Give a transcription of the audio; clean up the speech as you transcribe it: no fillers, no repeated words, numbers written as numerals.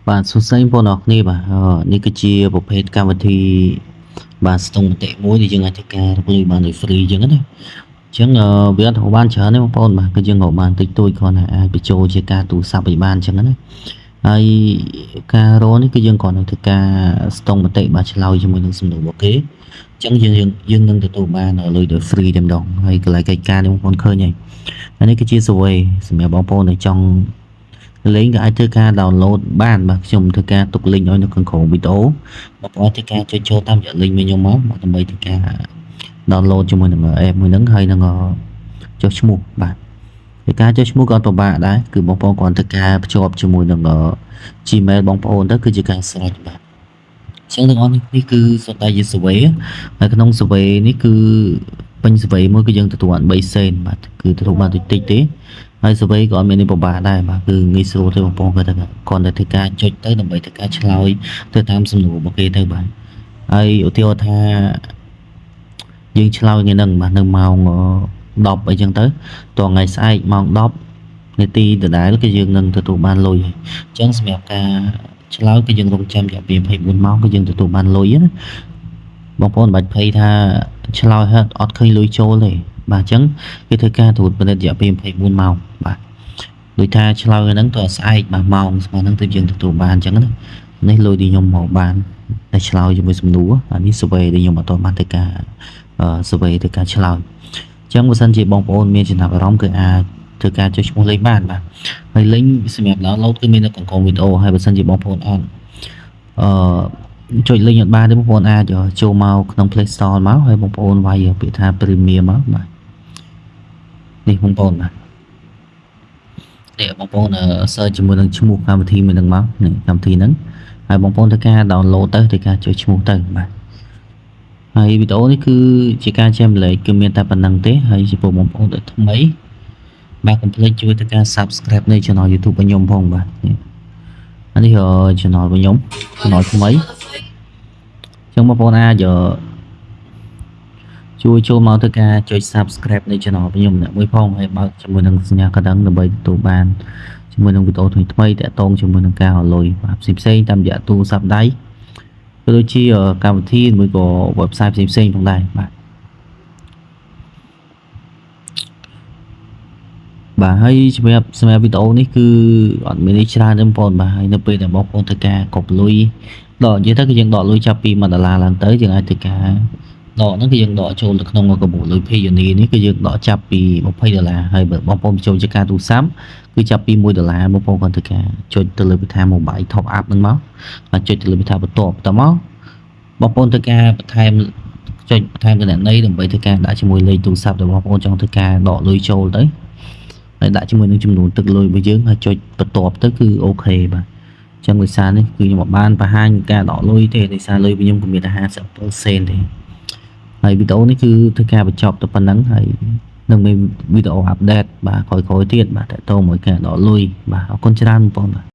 បាទសួស្តីបងប្អូនអរគ្នាបាទនេះគឺជាប្រភេទកម្មវិធីបាទស្ទង់មតិមួយដែលយើងអាចធ្វើការរកលុយបានដោយ free អញ្ចឹងណាអញ្ចឹងវាអត់រកបានច្រើនទេបងប្អូនបាទគឺយើងរកបានតិចតួចគ្រាន់តែអាចបញ្ចូលជាការទូរស័ព្ទឲ្យបានអញ្ចឹងណាហើយការរកនេះគឺយើងគ្រាន់តែធ្វើការស្ទង់មតិបាទឆ្លើយជាមួយនឹងសំណួររបស់គេអញ្ចឹងយើងនឹងទទួលបានលុយដោយ free តែម្ដងហើយកន្លែងកិច្ចការនេះបងប្អូនឃើញហើយនេះគឺជា survey សម្រាប់បងប្អូនដែលចង់លេងក៏អាចធ្វើការ download បានបាទខ្ញុំធ្វើការទុក link ឲ្យនៅខាងក្រោមវីដេអូបងប្អូនធ្វើការចុចចូលតាមរយៈ link របស់ខ្ញុំមកដើម្បីធ្វើការ download ជាមួយនឹង app មួយហ្នឹងហើយនឹងចុះឈ្មោះបាទធ្វើការចុះឈ្មោះក៏ពិបាកដែរគឺបងប្អូនគ្រាន់តែការភ្ជាប់ជាមួយនឹង Gmail បងប្អូនទៅគឺជាការស្រេចបាទអញ្ចឹងទាំងអស់នេះគឺសុទ្ធតែជា survey ហើយក្នុង survey នេះគឺពេញ survey មួយគឺយើងទទួលបាន3សេនបាទគឺទទួលបានតិចទេហើយ survey ក៏អត់មាននេះពិបាកដែរបាទគឺងាយស្រួលទេបងប្អូនគាត់ថាគ្រាន់តែធ្វើការចុចទៅដើម្បីធ្វើការឆ្លើយទៅតាមសំណួររបស់គេទៅបាទហើយឧទាហរណ៍ថាយើងឆ្លើយថ្ងៃហ្នឹងបាទនៅម៉ោង10អីចឹងទៅតថ្ងៃស្អែកម៉ោង10នាទីដដែលគឺយើងនឹងទទួលបានលុយហើយអញ្ចឹងសម្រាប់ការឆ្លើយគឺយើងរងចាំរយៈពេល24ម៉ោងគឺយើងទទួលបានលុយណាបងប្អូនមិនបាច់ភ័យថាឆ្លើយហើយអត់ឃើញលុយចូលទេបាទអញ្ចឹងគេធ្វើការត្រួតពិនិត្យរយៈពេល24ម៉ោងបាទដូចថាឆ្លើយហ្នឹងតើស្អែកបាទម៉ោងស្មើហ្នឹងទើបយើងទទួលបានអញ្ចឹងណានេះលុយដែលខ្ញុំមកបានតែឆ្លើយជាមួយសំណួរអានេះ survey ដែលខ្ញុំអត់ទាន់បានធ្វើការ survey ធ្វើការឆ្លើយអញ្ចឹងបើសិនជាបងប្អូនមានចំណាប់អារម្មណ៍គឺអាចធ្វើការចុះឈ្មោះលេខបានបាទហើយ link សម្រាប់ download គឺមាននៅក្នុងវីដេអូហើយបើសិនជាបងប្អូនអត់ចុច link អត់បានទេបងប្អូនអាចចូលមកក្នុង Play Store មកហើយបងប្អូនវាយពាក្យថា Premium មកបាទនេះបងប្អូនបាទនេះបងប្អូនsearch ជាមួយនឹងឈ្មោះកម្មវិធីមួយនឹងមកនេះកម្មវិធីហ្នឹងហើយបងប្អូនធ្វើការ download ទៅធ្វើការចុចឈ្មោះទៅបាទហើយវីដេអូនេះគឺជាការចែករំលែកគឺមានតែប៉ុណ្្នឹងទេហើយចំពោះបងប្អូនដែលថ្មីបាទកុំភ្លេចជួយធ្វើការ subscribe នៃ channel YouTube របស់ខ្ញុំផងបាទអានេះchannel របស់ខ្ញុំ channel ថ្មីអញ្ចឹងបងប្អូនអាចជួយចូលមកធ្វើការចុច subscribe នៃ channel របស់ខ្ញុំអ្នកមួយផងហើយបើកជាមួយនឹងសញ្ញាកណ្ដឹងដើម្បីទទួលបានជាមួយនឹងវីដេអូថ្មីៗតាក់ទងជាមួយនឹងការលុយបាទផ្សេងៗតាមរយៈទូរស័ព្ទដៃក៏ដូចជាកម្មវិធីមួយក៏ website ផ្សេងៗផងដែរបាទហើយសម្រាប់វីដេអូនេះគឺអត់មាននេះច្រើនទេបងប្អូនបាទហើយនៅពេលដែលបងប្អូនធ្វើការកប់លុយដកនិយាយទៅគឺយើងដកលុយចាប់ពី$1ឡើងទៅយើងអាចធ្វើការដកហ្នឹងគឺយើងដកចូលទៅក្នុងកាបូបលុយ Payoneer នេះគឺយើងដកចាប់ពី$20ហើយបើបងប្អូនបញ្ចូលជាការទូរស័ព្ទគឺចាប់ពី$1បងប្អូនគាត់ធ្វើការចុចទៅលើវិធី Mobile Top Up ហ្នឹងមកហើយចុចទៅលើវិធីបន្ទាប់តមកបងប្អូនធ្វើការបន្ថែមចុចបន្ថែមគណនីដើម្បីធ្វើការដាក់ជាមួយលេខទូរស័ព្ទរបស់បងប្អូនចង់ធ្វើការដកលុយចូលទៅហើយដាក់ជាមួយនឹងចំនួនទឹកលុយរបស់យើងហើយចុចបន្ទាប់ទៅគឺអូខេបាទអញ្ចឹងដោយសារនេះគឺខ្ញុំអត់បានបង្ហាញការដកលុយទេដោយសារលុយរបស់ខ្ញុំគឺមានតែ50% ទេហើយវីដេអូនេះគឺធ្វើការបញ្ចប់ទៅប៉ុណ្ណឹងហើយនឹងមានវីដេអូអាប់ដេតបាទក្រោយៗទៀតបាទតើតើមួយការដកលុយបាទអរគុណច្រើនបងប្អូនបាទ